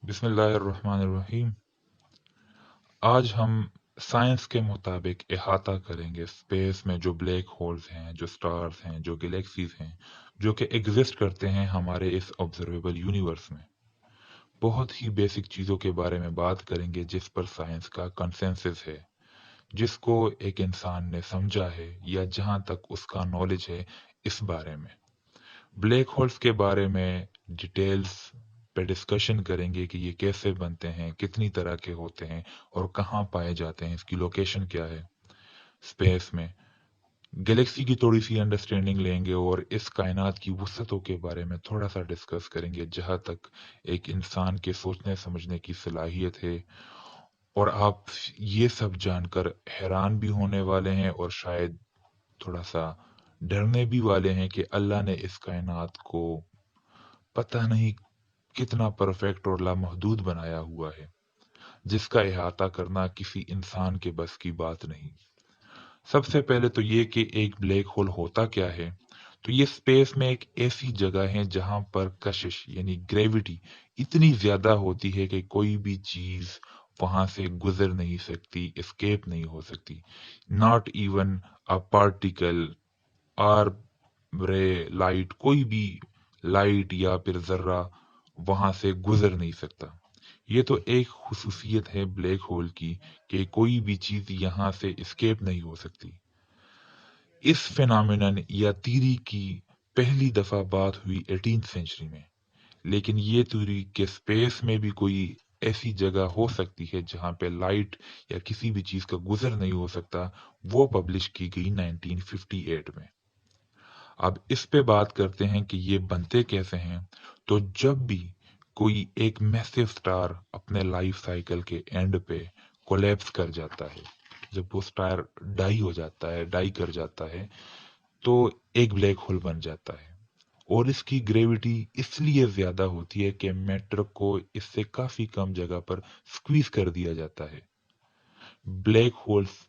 बिस्मिल्लाहिर्रहमानिर्रहीम। आज हम साइंस के मुताबिक इहाता करेंगे स्पेस में जो ब्लैक होल्स हैं, जो स्टार्स हैं, जो गैलेक्सीज हैं, जो कि एग्जिस्ट करते हैं हमारे इस ऑब्जर्वेबल यूनिवर्स में। बहुत ही बेसिक चीज़ों के बारे में बात करेंगे जिस पर साइंस का कंसेंसस है, जिसको एक इंसान ने समझा है या जहां तक उसका नॉलेज है इस बारे में। ब्लैक होल्स के बारे में डिटेल्स पे डिस्कशन करेंगे कि ये कैसे बनते हैं, कितनी तरह के होते हैं और कहाँ पाए जाते हैं, इसकी लोकेशन क्या है स्पेस में। गैलेक्सी की थोड़ी सी अंडरस्टैंडिंग लेंगे और इस कायनात की वसअतों के बारे में थोड़ा सा डिस्कस करेंगे जहां तक एक इंसान के सोचने समझने की सलाहियत है। और आप ये सब जानकर हैरान भी होने वाले हैं और शायद थोड़ा सा डरने भी वाले हैं कि अल्लाह ने इस कायनात को पता नहीं कितना परफेक्ट और लामहदूद बनाया हुआ है, जिसका इहाता करना किसी इंसान के बस की बात नहीं। सबसे पहले तो ये कि एक ब्लैक होल होता क्या है। तो ये स्पेस में एक ऐसी जगह है जहां पर कशिश यानी ग्रेविटी इतनी ज्यादा होती है कि कोई भी चीज वहां से गुजर नहीं सकती, एस्केप नहीं हो सकती। नॉट इवन अ पार्टिकल और रे लाइट, कोई भी लाइट या फिर जर्रा वहां से गुजर नहीं सकता। ये तो एक खुसूसियत है ब्लैक होल की कि कोई भी चीज यहां से एस्केप नहीं हो सकती। इस फेनोमेनन या थ्योरी की पहली दफा बात हुई 18th सेंचुरी में, लेकिन ये थ्योरी के स्पेस में भी कोई ऐसी जगह हो सकती है जहां पे लाइट या किसी भी चीज का गुजर नहीं हो सकता, वो पब्लिश की गई 1958 में। अब इस पे बात करते हैं कि ये बनते कैसे हैं। तो जब भी कोई एक मैसिव स्टार अपने लाइफ साइकिल के एंड पे कोलैप्स कर जाता है, जब वो स्टार डाई हो जाता है, डाई कर जाता है, तो एक ब्लैक होल बन जाता है। और इसकी ग्रेविटी इसलिए ज्यादा होती है कि मैटर को इससे काफी कम जगह पर स्क्वीज कर दिया जाता है। ब्लैक होल्स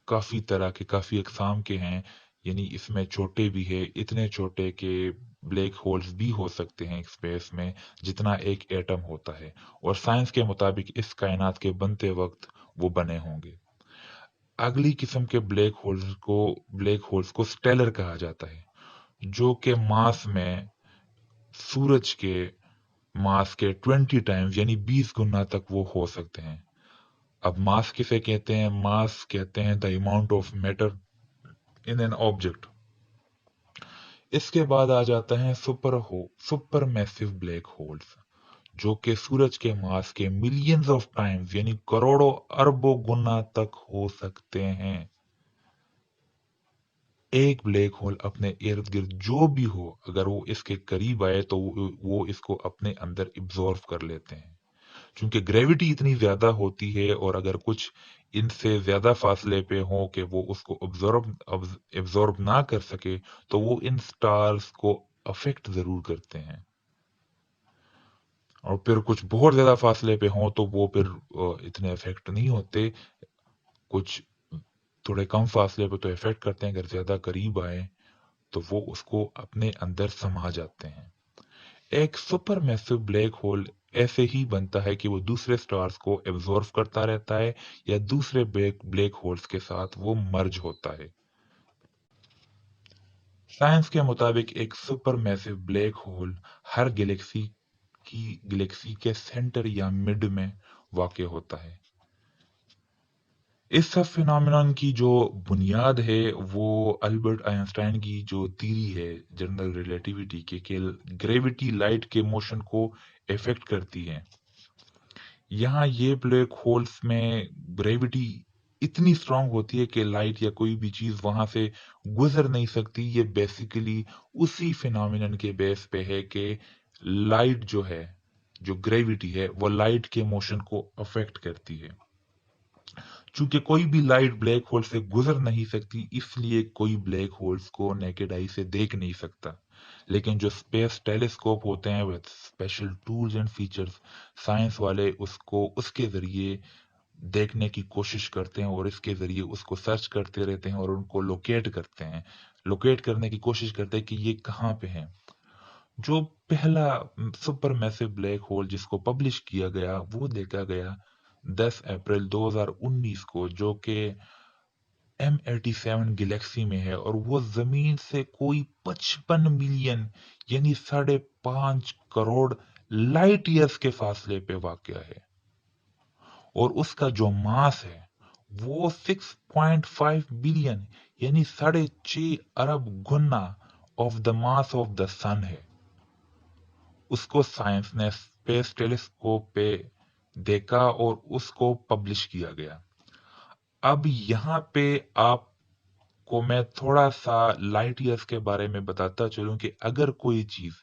काफी तरह के, काफी अकसाम के हैं, यानी इसमें छोटे भी है, इतने छोटे के ब्लैक होल्स भी हो सकते हैं स्पेस में जितना एक एटम होता है। और साइंस के मुताबिक इस कायनात के बनते वक्त वो बने होंगे। अगली किस्म के ब्लैक होल्स को स्टेलर कहा जाता है, जो कि मास में सूरज के मास के 20 टाइम्स यानी 20 गुना तक वो हो सकते हैं। अब मास किसे कहते हैं? मास कहते हैं the amount of matter in an object. इसके बाद आ जाता है सुपर मैसिव ब्लैक होल्स, जो कि सूरज के मास के मिलियंस ऑफ टाइम्स यानी करोड़ों अरबों गुना तक हो सकते हैं। एक ब्लैक होल अपने इर्द गिर्द जो भी हो, अगर वो इसके करीब आए तो वो इसको अपने अंदर इब्जॉर्व कर लेते हैं। क्योंकि ग्रेविटी इतनी ज्यादा होती है, और अगर कुछ इनसे ज्यादा फासले पे हो कि वो उसको एब्जॉर्ब ना कर सके, तो वो इन स्टार्स को अफेक्ट जरूर करते हैं। और फिर कुछ बहुत ज्यादा फासले पे हो तो वो फिर इतने इफेक्ट नहीं होते। कुछ थोड़े कम फासले पे तो इफेक्ट करते हैं, अगर ज्यादा करीब आए तो वो उसको अपने अंदर समा जाते हैं। एक सुपर मैसिव ब्लैक होल ऐसे ही बनता है कि वो दूसरे स्टार्स को एब्जॉर्ब करता रहता है या दूसरे ब्लैक होल्स के साथ वो मर्ज होता है। साइंस के मुताबिक एक सुपर मैसिव ब्लैक होल हर गैलेक्सी के सेंटर या मिड में वाक़ होता है। इस सब फिनोमेनन की जो बुनियाद है वो अल्बर्ट आइंस्टाइन की जो थ्योरी है जनरल रिलेटिविटी के, ग्रेविटी लाइट के मोशन को इफेक्ट करती है। यहाँ ये ब्लैक होल्स में ग्रेविटी इतनी स्ट्रांग होती है कि लाइट या कोई भी चीज वहां से गुजर नहीं सकती। ये बेसिकली उसी फिनोमिनन के बेस पे है कि लाइट जो है, जो ग्रेविटी है, वो लाइट के मोशन को अफेक्ट करती है। चूंकि कोई भी लाइट ब्लैक होल से गुजर नहीं सकती, इसलिए कोई ब्लैक होल्स को नेकेड आई से देख नहीं सकता। लेकिन जो स्पेस टेलीस्कोप होते हैं with special tools and features, science वाले उसको उसके जरिए देखने की कोशिश करते हैं और इसके जरिए उसको सर्च करते रहते हैं और उनको लोकेट करते हैं, लोकेट करने की कोशिश करते हैं कि ये कहाँ पे है। जो पहला सुपर मैसिव ब्लैक होल जिसको पब्लिश किया गया वो देखा गया 10 अप्रैल 2019 को, जो कि M87 गैलेक्सी में है, और वो जमीन से कोई 55 मिलियन यानी 5.5 करोड़ लाइट ईयर्स के फासले पे वाक़या है, और उसका जो मास है वो 6.5 बिलियन यानी 6.5 अरब गुना of the mass of the sun है। उसको साइंस ने स्पेस टेलीस्कोप पे देखा और उसको पब्लिश किया गया। अब यहाँ पे आपको मैं थोड़ा सा लाइट ईयर्स के बारे में बताता चलूं कि अगर कोई चीज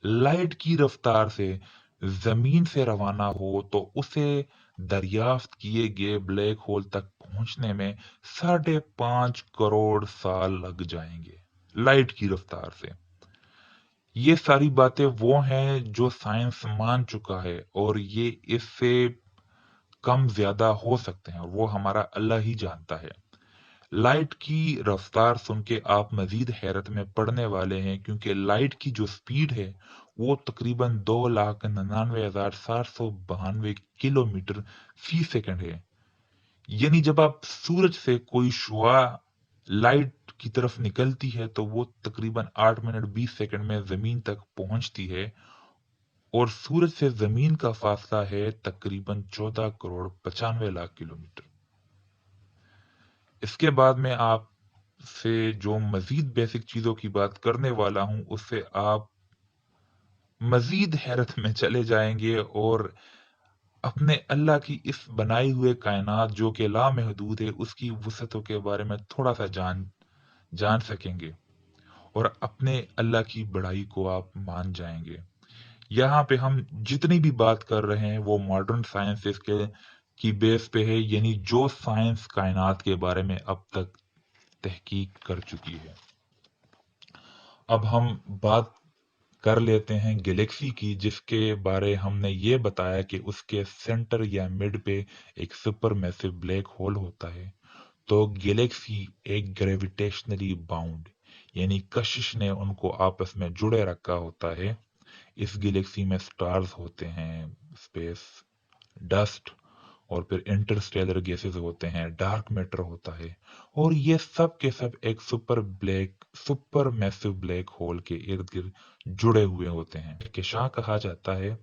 लाइट की रफ्तार से जमीन से रवाना हो तो उसे दरियाफ्त किए गए ब्लैक होल तक पहुंचने में 5.5 करोड़ साल लग जाएंगे लाइट की रफ्तार से। ये सारी बातें वो हैं जो साइंस मान चुका है, और ये इससे कम ज्यादा हो सकते हैं, और वो हमारा अल्लाह ही जानता है। लाइट की रफ्तार सुन के आप मजीद हैरत में पड़ने वाले हैं, क्योंकि लाइट की जो स्पीड है वो तकरीबन 2,99,792 किलोमीटर फी सेकंड है। यानी जब आप सूरज से कोई शुआ लाइट की तरफ निकलती है तो वो तकरीबन 8 मिनट 20 सेकंड में जमीन तक पहुंचती है, और सूरज से जमीन का फासला है तकरीबन 14 करोड़ 95 लाख किलोमीटर। इसके बाद में आपसे जो मजीद बेसिक चीजों की बात करने वाला हूं उससे आप मजीद हैरत में चले जाएंगे, और अपने अल्लाह की इस बनाई हुए कायनात जो कि लामहदूद है उसकी वसअतों के बारे में थोड़ा सा जान सकेंगे, और अपने अल्लाह की बड़ाई को आप मान जाएंगे। यहाँ पे हम जितनी भी बात कर रहे हैं वो मॉडर्न साइंसेस के की बेस पे है, यानी जो साइंस कायनात के बारे में अब तक तहकीक कर चुकी है। अब हम बात कर लेते हैं गैलेक्सी की, जिसके बारे हमने ये बताया कि उसके सेंटर या मिड पे एक सुपर मैसिव ब्लैक होल होता है। तो गैलेक्सी एक ग्रेविटेशनली बाउंड यानी कशिश ने उनको आपस में जुड़े रखा होता है। इस गैलेक्सी में स्टार्स होते हैं, स्पेस डस्ट, और फिर इंटरस्टेलर गैसेस होते हैं, डार्क मैटर होता है, और ये सब के सब एक सुपर मैसिव ब्लैक होल के इर्द गिर्द जुड़े हुए होते हैं। कहकशां कहा जाता है।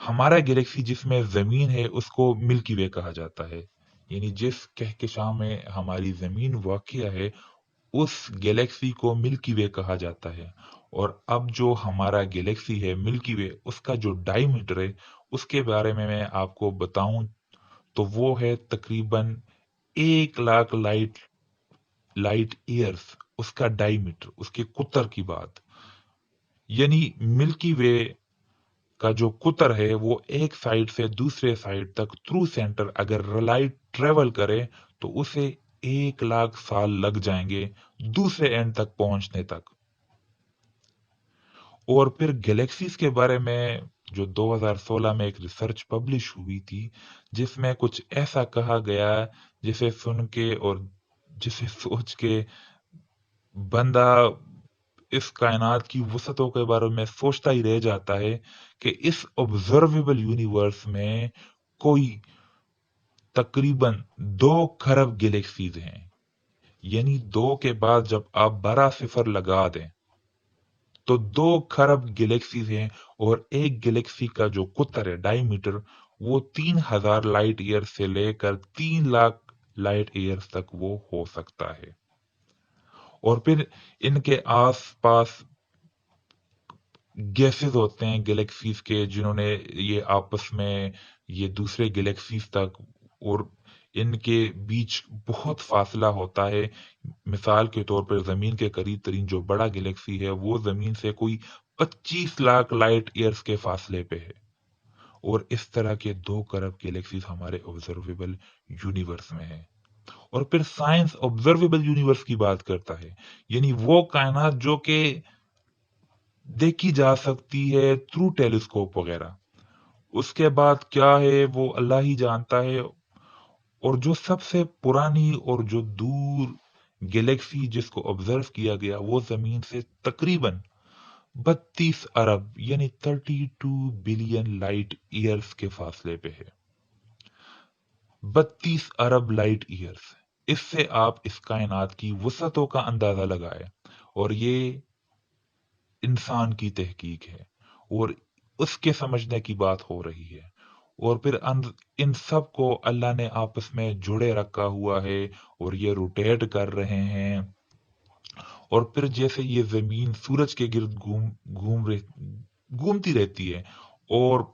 हमारा गैलेक्सी जिसमें जमीन है उसको मिल्की वे कहा जाता है, यानी जिस कहकशां में हमारी जमीन वाक़िया है उस गैलेक्सी को मिल्की वे कहा जाता है। और अब जो हमारा गैलेक्सी है मिल्की वे, उसका जो डायमीटर है उसके बारे में मैं आपको बताऊं तो वो है तकरीबन 1 लाख लाइट ईयर्स उसका डायमीटर, उसके कुतर की बात। यानी मिल्की वे का जो कुतर है वो एक साइड से दूसरे साइड तक थ्रू सेंटर अगर लाइट ट्रेवल करे तो उसे 1 लाख साल लग जाएंगे दूसरे एंड तक पहुंचने तक। और फिर गैलेक्सीज के बारे में जो 2016 में एक रिसर्च पब्लिश हुई थी जिसमें कुछ ऐसा कहा गया जिसे सुन के और जिसे सोच के बंदा इस कायनात की वसअतों के बारे में सोचता ही रह जाता है कि इस ऑब्जर्वेबल यूनिवर्स में कोई तकरीबन 2 खरब गैलेक्सीज हैं। यानी 2 के बाद जब आप 12 सिफर लगा दें तो 2 खरब गैलेक्सीज हैं, और एक गैलेक्सी का जो कुतर है डायमीटर वो 3000 लाइट ईयर से लेकर 3 लाख लाइट ईयर तक वो हो सकता है। और फिर इनके आसपास गैसेस होते हैं गैलेक्सीज के जिन्होंने ये आपस में ये दूसरे गैलेक्सीज तक, और इनके बीच बहुत फासला होता है। मिसाल के तौर पर जमीन के करीब तरीन जो बड़ा गैलेक्सी है वो जमीन से कोई 25 लाख लाइट ईयर्स के फासले पे है, और इस तरह के 2 खरब गैलेक्सीज हमारे ऑब्जर्वेबल यूनिवर्स में है। और फिर साइंस ऑब्जर्वेबल यूनिवर्स की बात करता है, यानी वो कायनात जो कि देखी जा सकती है थ्रू टेलीस्कोप वगैरह। उसके बाद क्या है वो अल्लाह ही जानता है। और जो सबसे पुरानी और जो दूर गैलेक्सी जिसको ऑब्जर्व किया गया वो जमीन से तकरीबन 32 अरब यानी 32 बिलियन लाइट ईयर्स के फासले पे है। 32 अरब लाइट ईयर्स। इससे आप इस कायनात की वसअतों का अंदाजा लगाएं। और ये इंसान की तहकीक है और उसके समझने की बात हो रही है। और फिर इन सब को अल्लाह ने आपस में जुड़े रखा हुआ है और ये रोटेट कर रहे हैं। और फिर जैसे ये जमीन सूरज के गिर्द घूमती रहती है, और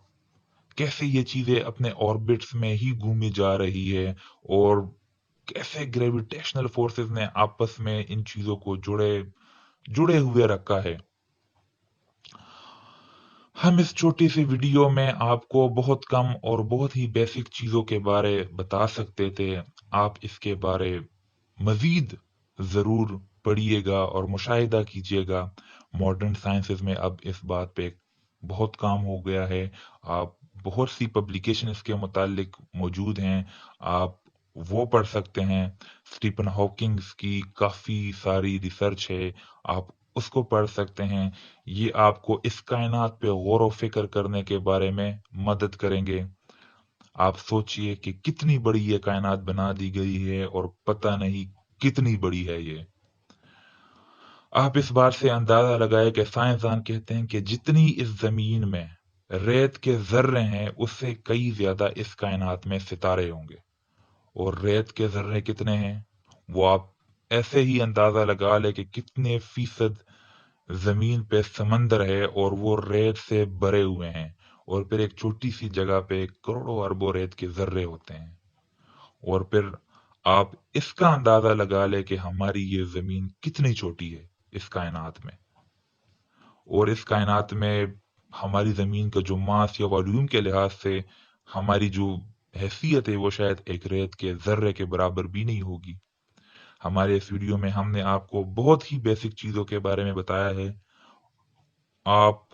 कैसे ये चीजें अपने ऑर्बिट्स में ही घूमी जा रही है, और कैसे ग्रेविटेशनल फोर्सेस ने आपस में इन चीजों को जुड़े जुड़े हुए रखा है। हम इस छोटी सी वीडियो में आपको बहुत कम और बहुत ही बेसिक चीजों के बारे बता सकते थे। आप इसके बारे मजीद जरूर पढ़िएगा और मुशाहिदा कीजिएगा। मॉडर्न साइंसेज में अब इस बात पे बहुत काम हो गया है। आप बहुत सी पब्लिकेशन इसके मुतालिक मौजूद हैं, आप वो पढ़ सकते हैं। स्टीफन हॉकिंग्स की काफी सारी रिसर्च है, आप उसको पढ़ सकते हैं। ये आपको इस कायनात पे गौर व फिक्र करने के बारे में मदद करेंगे। आप सोचिए कि कितनी बड़ी ये कायनात बना दी गई है और पता नहीं कितनी बड़ी है ये। आप इस बात से अंदाजा लगाए कि साइंसदान कहते हैं कि जितनी इस जमीन में रेत के जर्रे हैं, उससे कई ज्यादा इस कायनात में सितारे होंगे। और रेत के जर्रे कितने हैं वो आप ऐसे ही अंदाजा लगा ले कि कितने फीसद जमीन पे समंदर है और वो रेत से भरे हुए हैं। और फिर एक छोटी सी जगह पे करोड़ों अरबों रेत के जर्रे होते हैं। और फिर आप इसका अंदाजा लगा ले कि हमारी ये जमीन कितनी छोटी है इस कायनात में। और इस कायनात में हमारी जमीन का जो मास या वॉल्यूम के लिहाज से हमारी जो हैसियत है वो शायद एक रेत के जर्रे के बराबर भी नहीं होगी। हमारे इस वीडियो में हमने आपको बहुत ही बेसिक चीजों के बारे में बताया है। आप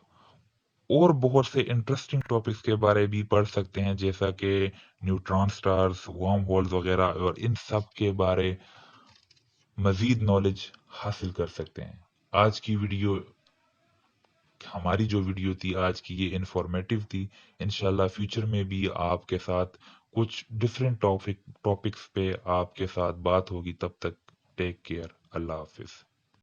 और बहुत से इंटरेस्टिंग टॉपिक्स के बारे भी पढ़ सकते हैं, जैसा कि न्यूट्रॉन स्टार्स, वर्म होल्स वगैरह, और इन सब के बारे मजीद नॉलेज हासिल कर सकते हैं। आज की वीडियो, हमारी जो वीडियो थी आज की, ये इंफॉर्मेटिव थी। इंशाल्लाह फ्यूचर में भी आपके साथ कुछ डिफरेंट टॉपिक्स पे आपके साथ बात होगी। तब तक टेक केयर। अल्लाह हाफिज।